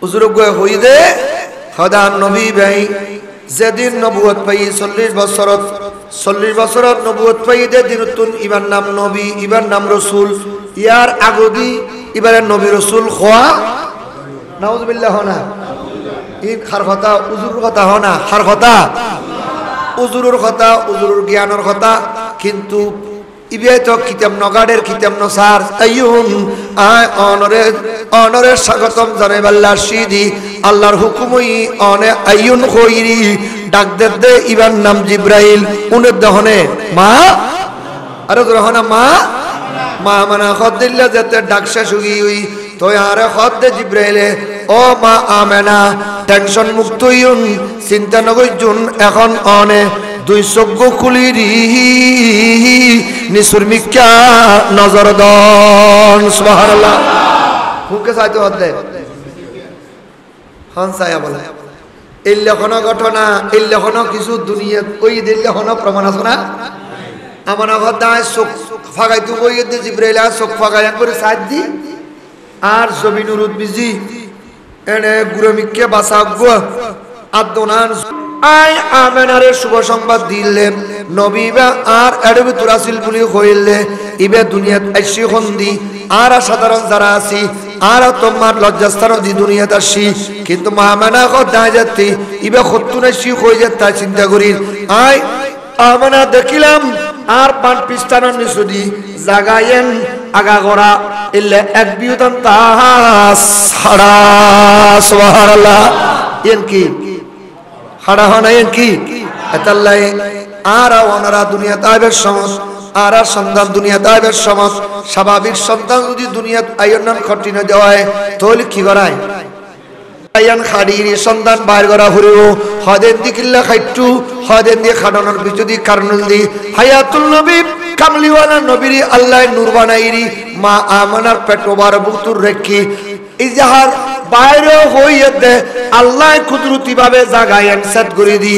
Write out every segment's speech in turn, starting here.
বুজুর্গ হই দে খোদা নবী ভাই যেদিন নবুয়ত পাই 40 বছরত নবুয়ত পাই দে দিনতুন ইবার নাম নবী ইবার নাম রাসূল ইয়ার আগদি ইবারে নবী রাসূল খোয়া নাউযুবিল্লাহ না ই খার কথা উজুর কথা হনা খার কথা উজুরের কথা উজুরের জ্ঞানের কথা কিন্তু ইবে তো কিতাব নগাড়ের কিতাব নসার আইয়ুন আয় অনরে স্বাগতম জানাইবাল্লাহ সিদি আল্লাহর হুকুমই অনে আইয়ুন কইরি ডাক দে ইবার নাম জিব্রাইল উনের দহনে মা আরে দহনা মা মা মানা খদ দিল্লা যেতে ডাক শেষ হই তো আরে খদ দে জিব্রাইলে ও মা আমেনা টেনশন মুক্ত হইউন চিন্তা নগইজুন এখন অনে দুই চোখ খুলি নিসুর মিক্কা নজর দন সুবহানাল্লাহ হুকে চাইতে হতে হন চাইয়া বলে এই লেখনা ঘটনা এই লেখনা কিছু দুনিয়াত ওই দিল লেখনা প্রমাণ আছে না আমার দায় চোখ ফাগাইতে বই দে জিব্রাইল চোখ ফাগাই করে সাইড দি আর জমিনুর উদ্বিজি এনে গুরু মিক্কে বাসা গো আদনান আই আমেনারে শুভ সংবাদ দিলেন নবীবা আর এডবে তুরাসিল বলি হইলে ইবে দুনিয়াত আইসি হন্দি আর সাধারণ যারা আছি আর তোমার লজ্জাস্থান দি দুনিয়াত আসি কিন্তু মা আমেনা কথা যাতে ইবে খত্তুনাসি হই যায় তা চিন্তা করি আই আমেনা দেখিলাম আর পান পিস্তানার নিসুদি জাগায়েন আগা গড়া ইল্লে এক বিউতান তাহাস হাড়া সুবহানাল্লাহ এন কি হাড়া হনা এন কি এতাল্লাই আর ওনারা দুনিয়া তাইবের সমস আর সন্তান দুনিয়া তাইবের সমস স্বাভাবিক সন্তান যদি দুনিয়াত আয়নান খটিনে দেওয়ায় তাহলে কি করায় আয়ান খাড়ির সন্তান বাইর করা হরিও হদেন দিকিল্লা খাইটু হদেন দিয়ে খাডানোর বিচুদি কারণুল দি হায়াতুল নবী কামলিওয়ালা নবীর আল্লাহ নূর বানাইরি মা আমানার পেটোবার বুতুর রেখি ইজাহার বাইরে হইতে আল্লাহ কুদরতি ভাবে জাগায়ান সেট করে দি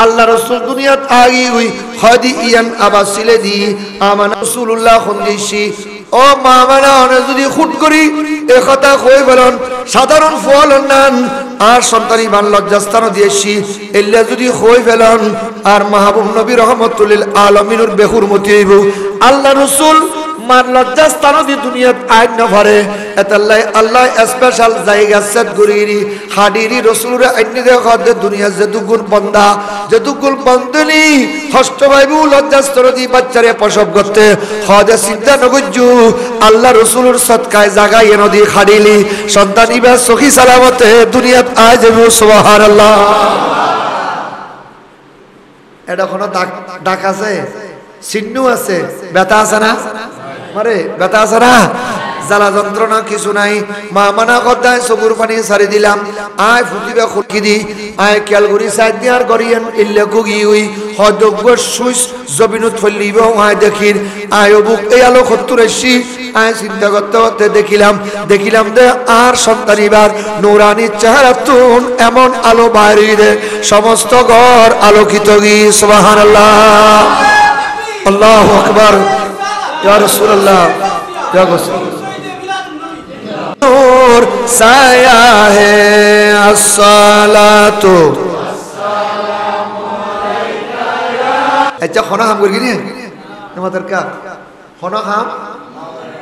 আল্লাহ রাসূল দুনিয়াত আগি হই হদি ইয়ান আবাসিলে দি আমানা রাসূলুল্লাহ খন্দিসি ও মা মানা যদি খুট করি এ কথা কই বলেন সাধারণ ফল নান আর সন্তানি বান লজ্জাস্থান দিয়েছি এল্লা যদি কই ফেলেন আর মাহবুব নবী রহমাতুল আলামিনের বেহুরমতি হইব আল্লাহ রাসূল মার লজ্জাস্থান দি দুনিয়াত আইন না ভরে এতাল্লাই আল্লাহ স্পেশাল জায়গা সেট করিরি হাডিরি রাসূলের আইন দে খদ দুনিয়া যেতুগুল বন্দা যেতুগুল বন্দনি হস্ত ভাইবু লজ্জাস্থান দি বাচ্চারে প্রসব করতে খদ চিন্তা নগজু আল্লাহ রাসূলের সদকায় জায়গা এনে দি খাডিলি সন্তান ইবা সখী সালামতে দুনিয়াত আই যাবো সুবহানাল্লাহ এটা কোন ডাক আছে চিহ্ন আছে ব্যথা আছে না মারে ব্যথা আছে না জ্বালা যন্ত্রণা কিছু নাই মা মানা কথায় চকুর পানি সারি দিলাম আয় ফুটিবে খুলকি দি আয় ক্যালগুড়ি সাইড দিয়ার করিয়েন ইল্লে কুগি উই হদব্য সুইস জবিনুত ফলিব আয় দেখির আয় বুক এই আলো খত্তুর এসি আয় চিন্তা করতে করতে দেখিলাম দে আর সন্তানিবার নুরানি চেহারাতুন এমন আলো বাইরে সমস্ত ঘর আলোকিত গি সুবহানাল্লাহ আল্লাহু আকবার ইয়া রাসূলুল্লাহ ইয়া রাসূল नूर साया है अस्सलातु अच्छा खाना हम करगी नहीं नमतर क्या खाना हम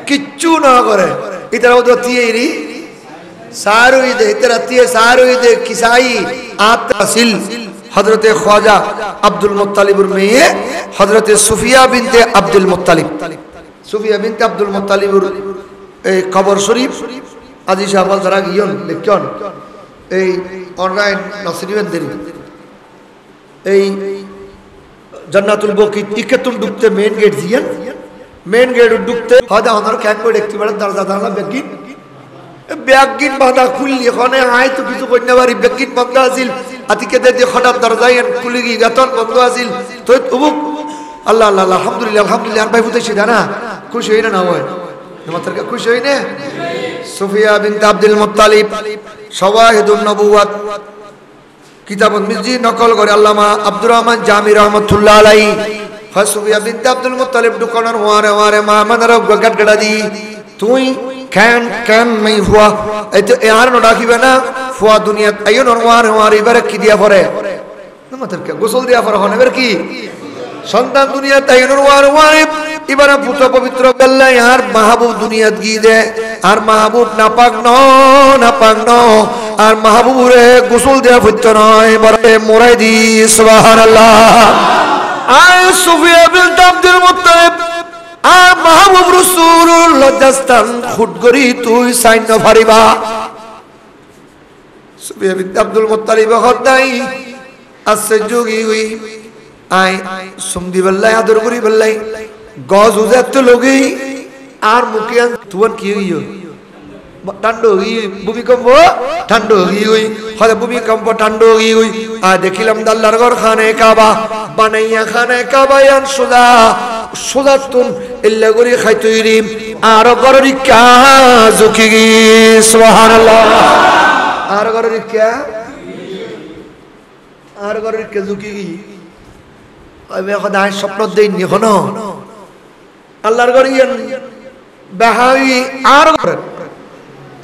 किच्चू ना करे इधर वो तो तीयरी सारू इधे किसाई आतसिल हज़रत ख्वाजा अब्दुल मुत्तलिब में हज़रत सुफिया बिनते अब्दुल मुत्तलिब এই কবর শরীফ আজি সাহাবাল যারা গিয়ন লিখন এই অনলাইন নসরিবেন দেরি এই জান্নাতুল বকি টিকেতুল ঢুকতে মেইন গেট দিয়েন মেইন গেট ঢুকতে হয়তো আমার ক্যাক করে দেখতে পারেন দরজা দাঁড়ালাম ব্যাগিন বাঁধা খুললি এখানে আয় তো কিছু কন্যা বাড়ি ব্যাগিন বন্ধ আছিল আতিকে দিয়ে হঠাৎ দরজায় খুলে গিয়ে বেতন বন্ধ আছিল তো তবু আল্লাহ আল্লাহ আলহামদুলিল্লাহ আর ভাই বুঝেছি না খুশি হই না হয় মাত্রকে খুশি হই না সুফিয়া বিনতে আব্দুল মুত্তালিব শাওয়াহিদুন নবুওয়াত কিতাবুল মিজি নকল করে আল্লামা আব্দুর রহমান জামি রাহমাতুল্লাহ আলাইহি সুফিয়া বিনতে আব্দুল মুত্তালিব দোকানের ওয়ারে মামানার গটগড়া দি তুই কেন নাই হুয়া এতে আর ন ডাকিবে না ফুয়া দুনিয়াত আইও নরওয়ার ওয়ার এবারে কি দিয়া পড়ে আমাদেরকে গোসল দিয়া পড়ে হন এবার কি সন্তান দুনিয়াত আইও নরওয়ার ওয়ার এবারে পুত্র পবিত্র বেল্লাই আর মাহবুব দুনিয়াত গিয়ে দে আর মাহবুব নাপাক ন আর মাহবুবরে গোসল দিয়া ফুটত নয় বরে মোরাই দি সুবহানাল্লাহ আর সুফিয়া বিনতে আব্দুল মুত্তালিব আর মাহবুব রাসূলুল্লাহ লজ্জাস্থান খুট করি তুই সাইন্য ফারিবা সুফিয়া বিনতে আব্দুল মুত্তালিব হদাই আছে যোগী হই আই সুমদি বল্লাই আদর করি বল্লাই গজ উজাত লগি আর মুখে তুন কি হইও ঠান্ডা হই ভূমিকম্প ঠান্ডা হই হলে ভূমিকম্প ঠান্ডা হই আর দেখিলাম আল্লাহর ঘর খানে কাবা বানাইয়া খানে কাবায়ান সুদাতুন ইল্লা করি খাইতইরি আর গররি কা ঝুঁকি গি সুবহানাল্লাহ আর গররি কা ঝুঁকি গি আমি এখন আয় স্বপ্ন দেই নি হন আল্লাহর ঘর ইয়ান বাহাই আর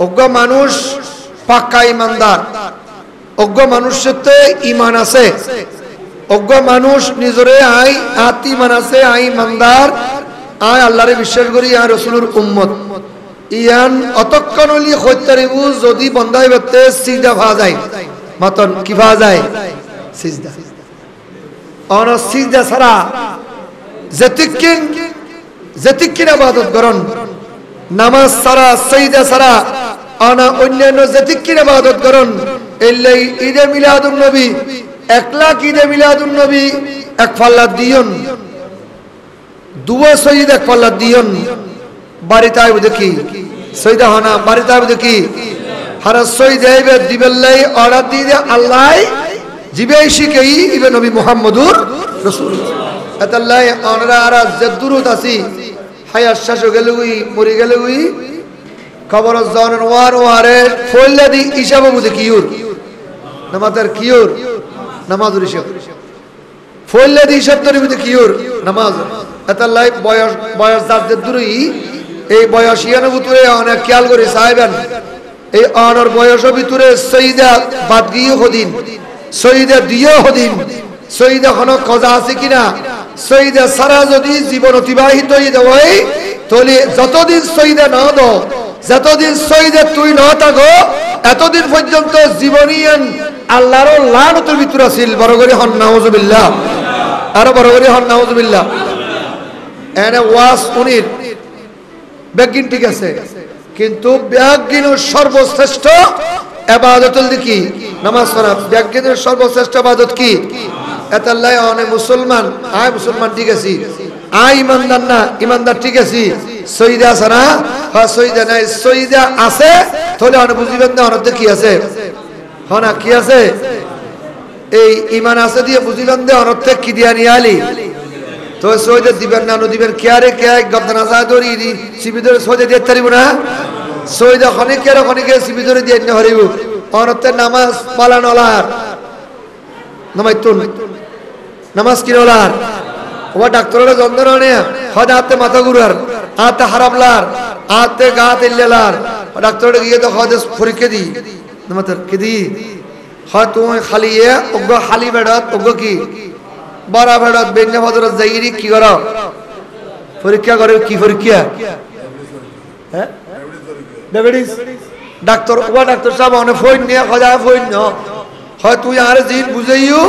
অজ্ঞ মানুষ পাক্কা ইমানদার অজ্ঞ মানুষেতে ইমান আছে অজ্ঞ মানুষ নিজরে আই আতি ইমান আছে আই ইমানদার আই আল্লাহরে বিশ্বাস করি আর রাসূলের উম্মত ইয়ান অতক্ষণ হলি হত্যারিবু যদি বন্ধাই বতে সিজদা ভা যায় মতন কি ভা যায় সিজদা অন সিজদা ছাড়া যেতিকিন ইবাদত করন নামাজ ছাড়া সিজদা ছাড়া আনা অন্যান্য যেতিকিন ইবাদত করন এলাই ঈদে মিলাদুন নবী 1 লাখ ঈদে মিলাদুন নবী এক পাল্লা দিয়ন দুয়া সঈদ এক পাল্লা দিয়ন বাড়িতে আইব দেখি সঈদা হনা বাড়িতে আইব দেখি হারা সঈদ আইবে দিবেল্লাই অর্ডার দিয়ে আল্লাহ জিবে শিখেই ইবে নবী মুহাম্মদুর রাসূলুল্লাহ আতাল্লাহ অনরা আর জদুরুত আসি হায়াত শেষ গেলুই মরি গেলুই খবর জানার ওয়ারে ফলদি হিসাব বুঝে কিউর নামাজের কিউর নামাজের হিসাব ফলদি হিসাব ধরে বুঝে কিউর নামাজ আতাল্লাহ বয়স যাদের দূরই এই বয়স ইয়ানো ভিতরে অনেক খেয়াল করে সাহেবেন এই অনর বয়স ভিতরে সঈদা বাদ গিয়ে হদিন সঈদা দিও হদিন সঈদা হনো কজা আছে কিনা সঈদা সারা যদি জীবন অতিবাহিত হয় তাহলে যতদিন সঈদা না দাও যতদিন সঈদা তুই না থাকো এতদিন পর্যন্ত জীবনীয়ান আল্লাহর লানতের ভিতরে আছিল বড় করে হন নাউজুবিল্লাহ আর বড় করে হন নাউজুবিল্লাহ এনে ওয়াস উনির বেগিন ঠিক আছে কিন্তু বেগিনের সর্বশ্রেষ্ঠ ইবাদত কি নামাজ পড়া বেগিনের সর্বশ্রেষ্ঠ ইবাদত কি এতাল্লাহ অনেক মুসলমান আয় মুসলমান ঠিক আছে আয় ইমানদার না ইমানদার ঠিক আছে সঈদা আছে না হ্যাঁ সঈদা নাই সঈদা আছে তাহলে অনেক বুঝিবেন না অনেক কি আছে হ্যাঁ না কি আছে এই ইমান আছে দিয়ে বুঝিবেন না অনেক কি দিয়া নিয়ে আলি তো সঈদা দিবেন না দিবেন কেয়ারে কে গদ্দান আসাদ ধরি শিবিদরে সঈদা দিয়ে তারিব না সঈদা খনিকের খনিকে শিবিদরে দিয়ে না হরিব অনেক নামাজ পালানোলার নামাইতুন নামাজ কিনোলার ওয়া ডাক্তারের যন্ত্রণা হদ হাতে মাথা ঘুরার হাতে হারাবলার হাতে গাত ইল্লার ডাক্তারের গিয়ে তো হদ পরীক্ষা দি নামাতের কি দি হয় তুমি খালি ওগ খালি বেড়াত ওগ কি বড়া বেড়াত বেঞ্জা বদর যাইরি কি করো পরীক্ষা করে কি পরীক্ষা হ্যাঁ ডায়াবেটিস ডাক্তার ওয়া ডাক্তার সাহেব অনেক ফোন নিয়ে খোঁজা ফোন ন হয় তুই আর জিন বুঝাইও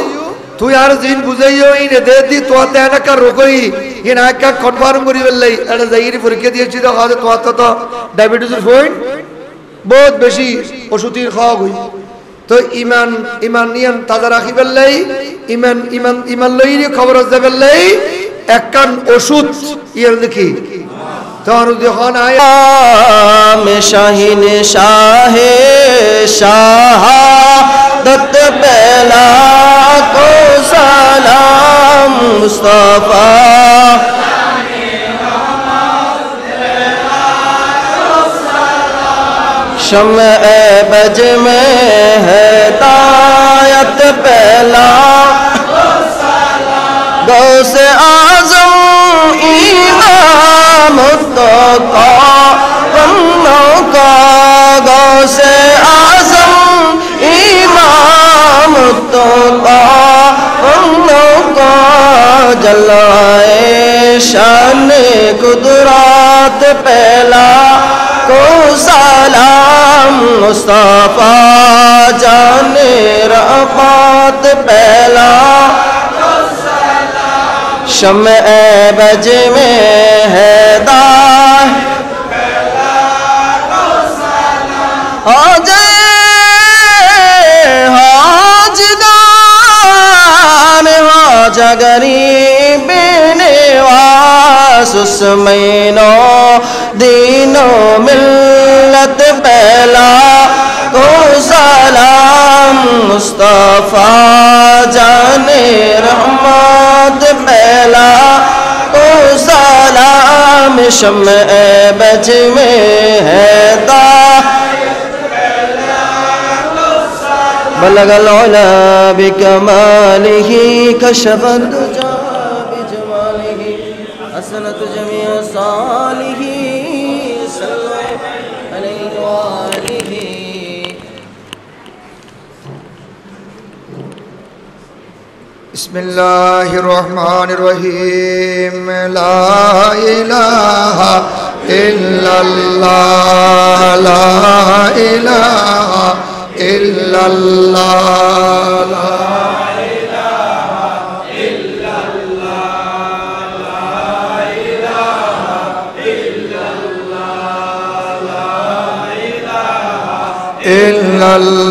তুই আর জিন বুঝাইও ইনে দে দি তো তেনা কা রোকই ইন আকা কনফার্ম করি বললাই এটা যাইরি পরীক্ষা দিয়েছি তো হয় তো ডায়াবেটিসের ফোন বহুত বেশি ওষুধের খাওয়া হই তো ইমান নিয়ান তাজা রাখি বললাই ইমান লইরি খবর আছে বললাই একখান ওষুধ ইয়ার দেখি তখন যখন মে শাহিন শাহে শাহাদত বেলা কো সালাম মুস্তাফা शम्अ बज में हिदायत पहला गौसे आज़म इमाम मुत्तक़ा वन्नो का गौसे आज़म जलवाए शान कुदरत पहला को सलाम मुस्तफा जाने रहमत पहला शम्ए बज में हैदार हाजगान हाजा गरीब निवास उसमैनो दीनो मिल्लत पहला को सलाम मुस्तफा जाने रहमत पहला को सलाम शम्ए बज में हैदार बलगल उला बिकमालिही कशफत दुजा बिजमालिही हसनत जमीअ सालिही सल्लल्लाहु अलैहि वालिही बिस्मिल्लाहिर्रहमानिर्रहीम ला इलाहा इल्लल्लाह ला इलाहा इल्लल्लाह ला इलाहा इल्लल्लाह ला इलाहा इल्लल्लाह ला इलाहा इल्लल्लाह